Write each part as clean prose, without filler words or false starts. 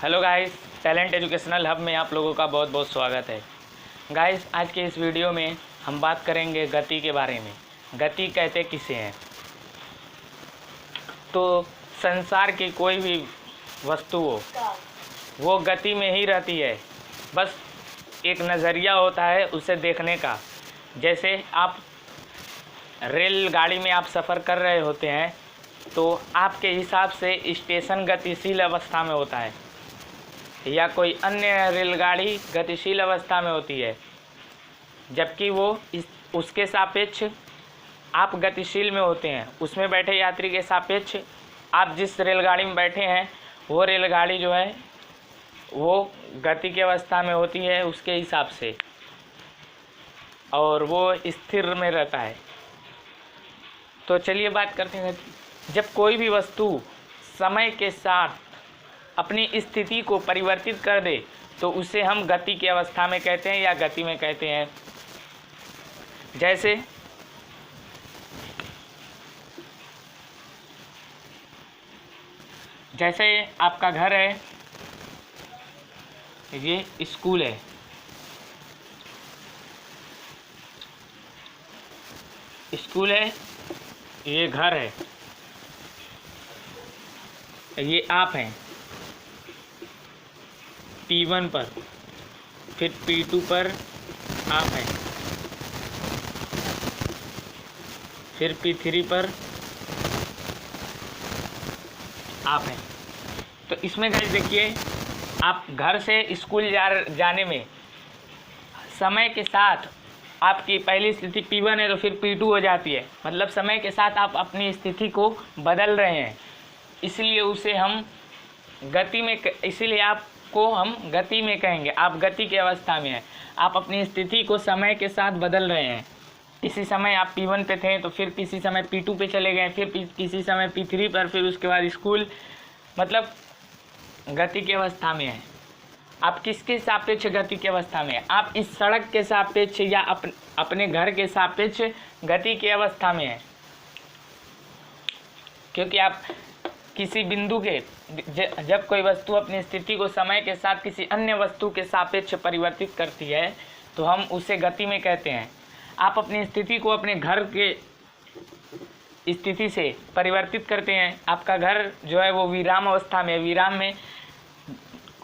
Hello guys, talent educational hub में आप लोगों का बहुत बहुत स्वागत है। गाइस, आज के इस वीडियो में हम बात करेंगे गति के बारे में। गति कहते किसे हैं? तो संसार की कोई भी वस्तु हो वो गति में ही रहती है, बस एक नज़रिया होता है उसे देखने का। जैसे आप रेलगाड़ी में आप सफ़र कर रहे होते हैं तो आपके हिसाब से स्टेशन गतिशील अवस्था में होता है या कोई अन्य रेलगाड़ी गतिशील अवस्था में होती है, जबकि वो उसके सापेक्ष आप गतिशील में होते हैं। उसमें बैठे यात्री के सापेक्ष आप जिस रेलगाड़ी में बैठे हैं वो रेलगाड़ी जो है वो गति की अवस्था में होती है उसके हिसाब से, और वो स्थिर में रहता है। तो चलिए बात करते हैं। जब कोई भी वस्तु समय के साथ अपनी स्थिति को परिवर्तित कर दे तो उसे हम गति की अवस्था में कहते हैं या गति में कहते हैं। जैसे आपका घर है, ये स्कूल है, ये घर है, ये आप हैं P1 पर, फिर P2 पर आप हैं, फिर P3 पर आप हैं। तो इसमें गाइस देखिए, आप घर से स्कूल जाने में समय के साथ आपकी पहली स्थिति P1 है तो फिर P2 हो जाती है, मतलब समय के साथ आप अपनी स्थिति को बदल रहे हैं, इसलिए उसे हम इसीलिए आपको हम गति में कहेंगे। आप गति की अवस्था में हैं, आप अपनी स्थिति को समय के साथ बदल रहे हैं। किसी समय आप P1 पे थे तो फिर किसी समय P2 पे चले गए, फिर किसी समय P3 पर, फिर उसके बाद स्कूल, मतलब गति की अवस्था में है। आप किसके सापेक्ष गति की अवस्था में है? आप इस सड़क के सापेक्ष या अपने घर के सापेक्ष गति की अवस्था में है, क्योंकि आप किसी बिंदु के जब कोई वस्तु अपनी स्थिति को समय के साथ किसी अन्य वस्तु के सापेक्ष परिवर्तित करती है तो हम उसे गति में कहते हैं। आप अपनी स्थिति को अपने घर के स्थिति से परिवर्तित करते हैं। आपका घर जो है वो विराम अवस्था में, विराम में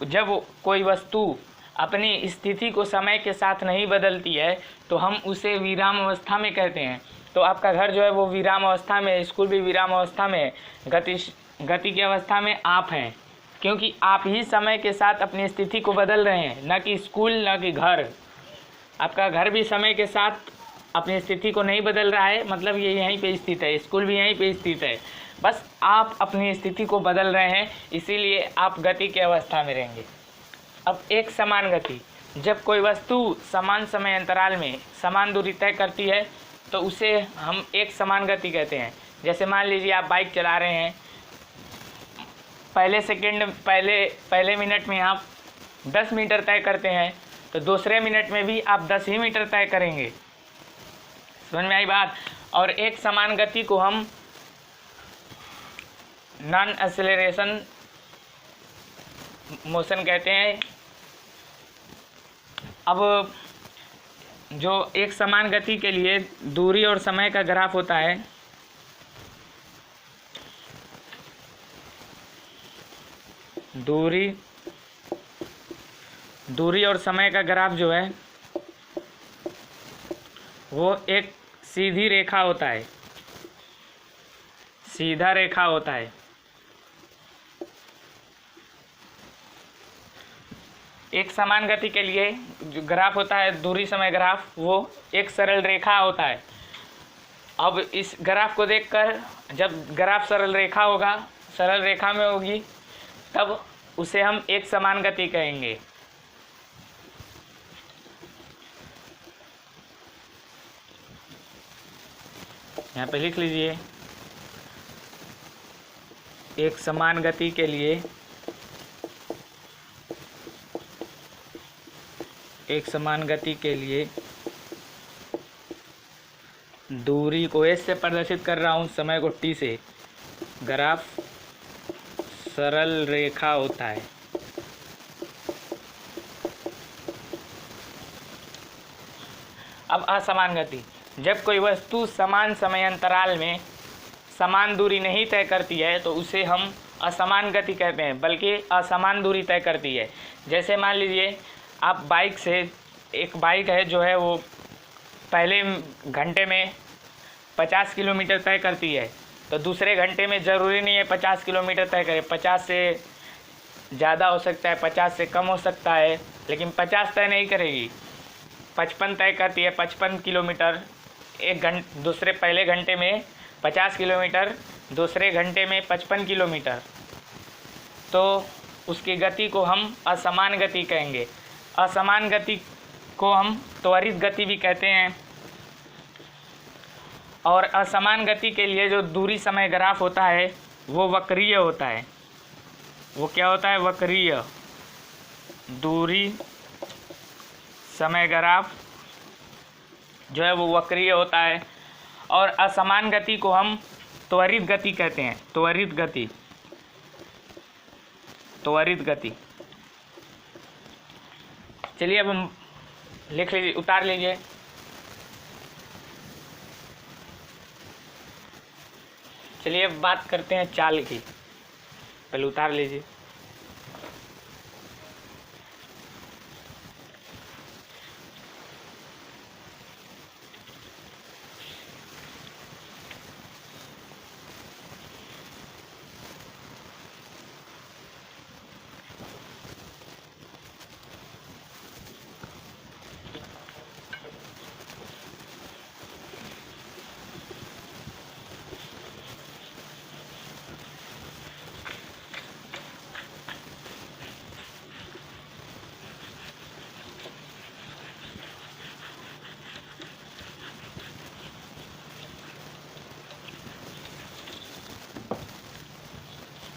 जब कोई वस्तु अपनी स्थिति को समय के साथ नहीं बदलती है तो हम उसे विराम अवस्था में कहते हैं। तो आपका घर जो है वो विराम अवस्था में, स्कूल भी विराम अवस्था में, गति की अवस्था में आप हैं, क्योंकि आप ही समय के साथ अपनी स्थिति को बदल रहे हैं, न कि स्कूल न कि घर। आपका घर भी समय के साथ अपनी स्थिति को नहीं बदल रहा है, मतलब ये यहीं पे स्थित है, स्कूल भी यहीं पे स्थित है, बस आप अपनी स्थिति को बदल रहे हैं, इसीलिए आप गति की अवस्था में रहेंगे। अब एक समान गति, जब कोई वस्तु समान समय अंतराल में समान दूरी तय करती है तो उसे हम एक समान गति कहते हैं। जैसे मान लीजिए आप बाइक चला रहे हैं, पहले मिनट में आप 10 मीटर तय करते हैं तो दूसरे मिनट में भी आप 10 ही मीटर तय करेंगे। समझ में आई बात? और एक समान गति को हम नॉन एक्सेलरेशन मोशन कहते हैं। अब जो एक समान गति के लिए दूरी और समय का ग्राफ होता है, दूरी और समय का ग्राफ जो है वो एक सीधी रेखा होता है, सीधा रेखा होता है। एक समान गति के लिए जो ग्राफ होता है, दूरी समय ग्राफ, वो एक सरल रेखा होता है। अब इस ग्राफ को देखकर जब ग्राफ सरल रेखा में होगी तब उसे हम एक समान गति कहेंगे। यहाँ पे लिख लीजिए, एक समान गति के लिए दूरी को एस से प्रदर्शित कर रहा हूँ, समय को टी से, ग्राफ सरल रेखा होता है। अब असमान गति, जब कोई वस्तु समान समय अंतराल में समान दूरी नहीं तय करती है तो उसे हम असमान गति कहते हैं, बल्कि असमान दूरी तय करती है। जैसे मान लीजिए आप बाइक से, एक बाइक है जो है वो पहले घंटे में 50 किलोमीटर तय करती है, तो दूसरे घंटे में ज़रूरी नहीं है 50 किलोमीटर तय करे, 50 से ज़्यादा हो सकता है, 50 से कम हो सकता है, लेकिन 50 तय नहीं करेगी। 55 तय करती है, 55 किलोमीटर एक घंटे, दूसरे पहले घंटे में 50 किलोमीटर, दूसरे घंटे में 55 किलोमीटर, तो उसकी गति को हम असमान गति कहेंगे। असमान गति को हम त्वरित गति भी कहते हैं। और असमान गति के लिए जो दूरी समय ग्राफ होता है वो वक्रीय होता है। वो क्या होता है? वक्रीय दूरी समय ग्राफ जो है वो वक्रीय होता है। और असमान गति को हम त्वरित गति कहते हैं। त्वरित गति, त्वरित गति। चलिए अब हम लिख लीजिए, उतार लीजिए। चलिए अब बात करते हैं चाल की। पहले उतार लीजिए।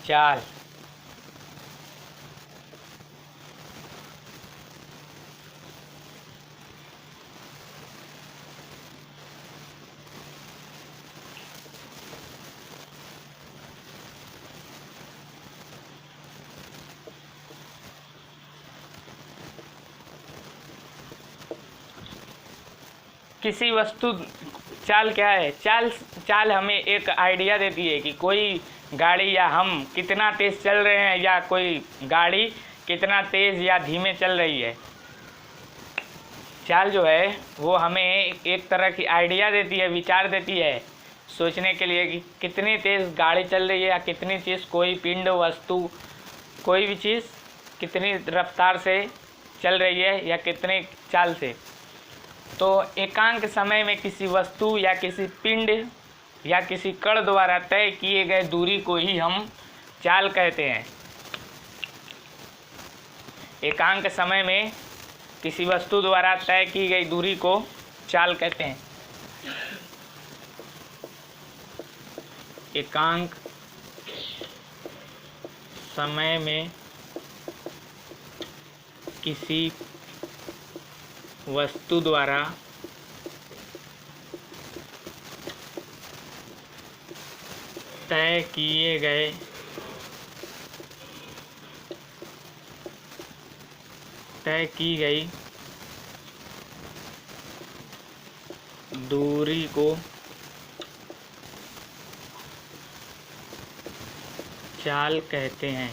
चाल, किसी वस्तु, चाल क्या है? चाल हमें एक आइडिया देती है कि कोई गाड़ी या हम कितना तेज़ चल रहे हैं, या कोई गाड़ी कितना तेज़ या धीमे चल रही है। चाल जो है वो हमें एक तरह की आइडिया देती है, विचार देती है सोचने के लिए कि कितनी तेज़ गाड़ी चल रही है, या कितनी चीज़, कोई पिंड, वस्तु, कोई भी चीज़ कितनी रफ्तार से चल रही है या कितने चाल से। तो एकांक समय में किसी वस्तु या किसी पिंड या किसी कण द्वारा तय किए गए दूरी को ही हम चाल कहते हैं। एकांक समय में किसी वस्तु द्वारा तय की गई दूरी को चाल कहते हैं। एकांक समय में किसी वस्तु द्वारा तय की गई दूरी को चाल कहते हैं।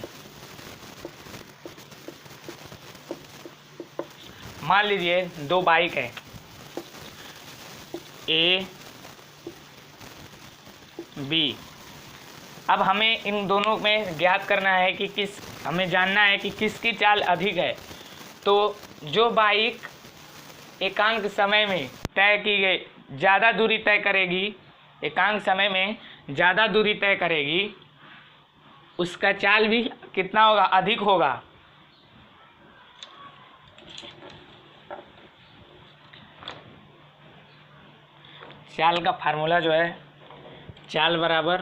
मान लीजिए दो बाइक है, ए बी। अब हमें इन दोनों में ज्ञात करना है कि हमें जानना है कि किसकी चाल अधिक है। तो जो बाइक एकांक समय में तय की गई ज़्यादा दूरी तय करेगी, एकांक समय में ज़्यादा दूरी तय करेगी, उसका चाल भी कितना होगा? अधिक होगा। चाल का फार्मूला जो है, चाल बराबर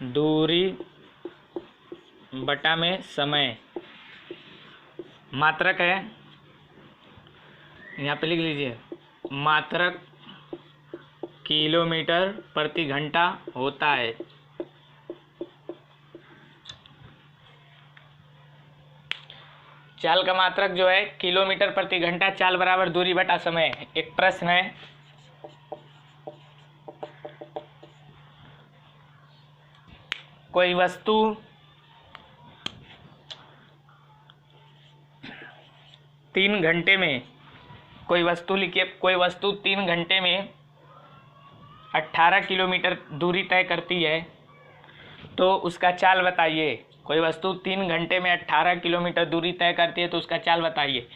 दूरी बटा में समय। मात्रक है, यहाँ पे लिख लीजिए, मात्रक किलोमीटर प्रति घंटा होता है। चाल का मात्रक जो है किलोमीटर प्रति घंटा, चाल बराबर दूरी बटा समय। एक प्रश्न है, कोई वस्तु 3 घंटे में, कोई वस्तु लिखिए, कोई वस्तु 3 घंटे में 18 किलोमीटर दूरी तय करती है, तो उसका चाल बताइए। कोई वस्तु 3 घंटे में 18 किलोमीटर दूरी तय करती है तो उसका चाल बताइए।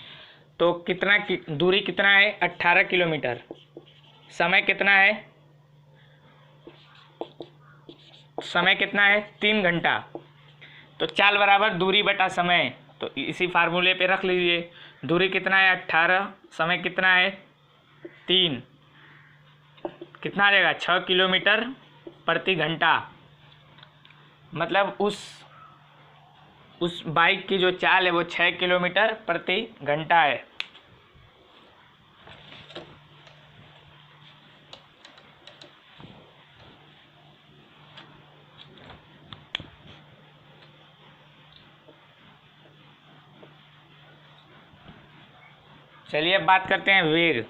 तो कितना दूरी कितना है? 18 किलोमीटर। समय कितना है? समय कितना है? 3 घंटा। तो चाल बराबर दूरी बटा समय, तो इसी फार्मूले पे रख लीजिए। दूरी कितना है? 18, समय कितना है? 3, कितना आ जाएगा? 6 किलोमीटर प्रति घंटा। मतलब उस बाइक की जो चाल है वो 6 किलोमीटर प्रति घंटा है। चलिए अब बात करते हैं वेग।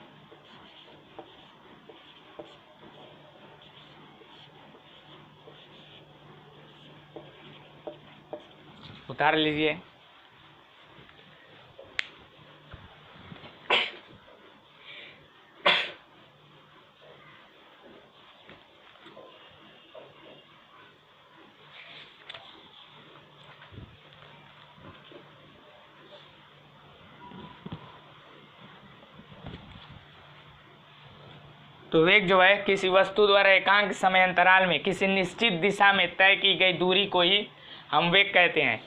उतार लीजिए। तो वेग जो है किसी वस्तु द्वारा एकांक समय अंतराल में किसी निश्चित दिशा में तय की गई दूरी को ही हम वेग कहते हैं।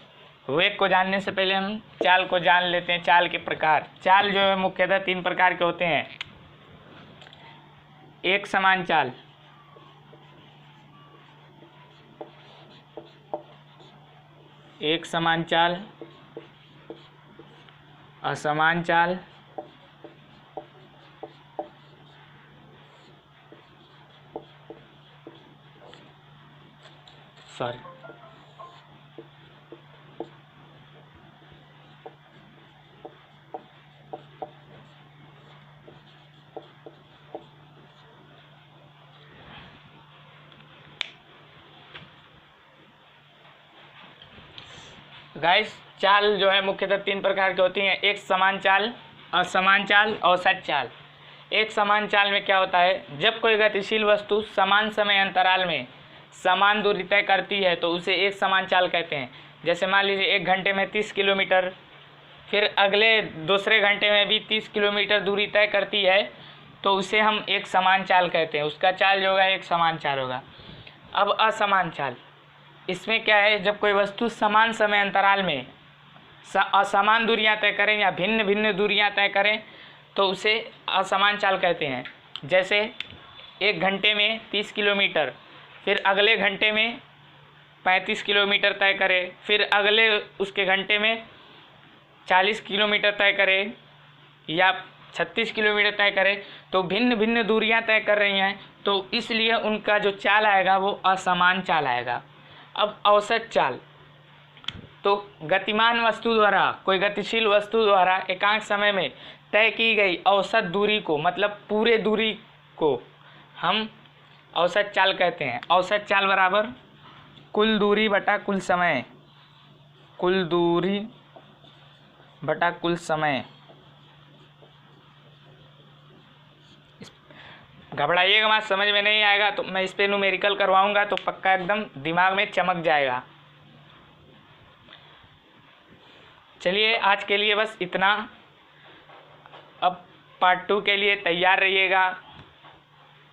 वेग को जानने से पहले हम चाल को जान लेते हैं। चाल के प्रकार। चाल जो है मुख्यतः 3 प्रकार के होते हैं। एक समान चाल, एक समान चाल, असमान चाल, सॉरी गाइस, चाल जो है मुख्यतः 3 प्रकार की होती हैं। एक समान चाल, असमान चाल, औसत चाल। एक समान चाल में क्या होता है? जब कोई गतिशील वस्तु समान समय अंतराल में समान दूरी तय करती है तो उसे एक समान चाल कहते हैं। जैसे मान लीजिए 1 घंटे में 30 किलोमीटर, फिर अगले दूसरे घंटे में भी 30 किलोमीटर दूरी तय करती है तो उसे हम एक समान चाल कहते हैं। उसका चाल जो होगा एक समान चाल होगा। अब असमान चाल, इसमें क्या है? जब कोई वस्तु समान समय अंतराल में असमान दूरियां तय करें या भिन्न भिन्न दूरियां तय करें तो उसे असमान चाल कहते हैं। जैसे 1 घंटे में 30 किलोमीटर, फिर अगले घंटे में 35 किलोमीटर तय करे, फिर अगले उसके घंटे में 40 किलोमीटर तय करे या 36 किलोमीटर तय करे, तो भिन्न भिन्न दूरियां तय कर रही हैं तो इसलिए उनका जो चाल आएगा वो असमान चाल आएगा। अब औसत चाल, तो गतिमान वस्तु द्वारा, कोई गतिशील वस्तु द्वारा एकांक समय में तय की गई औसत दूरी को, मतलब पूरे दूरी को हम औसत चाल कहते हैं। औसत चाल बराबर कुल दूरी बटा कुल समय, कुल दूरी बटा कुल समय। घबराइएगा मत, समझ में नहीं आएगा तो मैं इस पे न्यूमेरिकल करवाऊंगा तो पक्का एकदम दिमाग में चमक जाएगा। चलिए आज के लिए बस इतना। अब पार्ट 2 के लिए तैयार रहिएगा।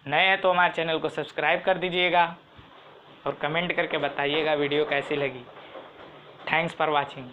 नए हैं तो हमारे चैनल को सब्सक्राइब कर दीजिएगा और कमेंट करके बताइएगा वीडियो कैसी लगी। Thanks for watching.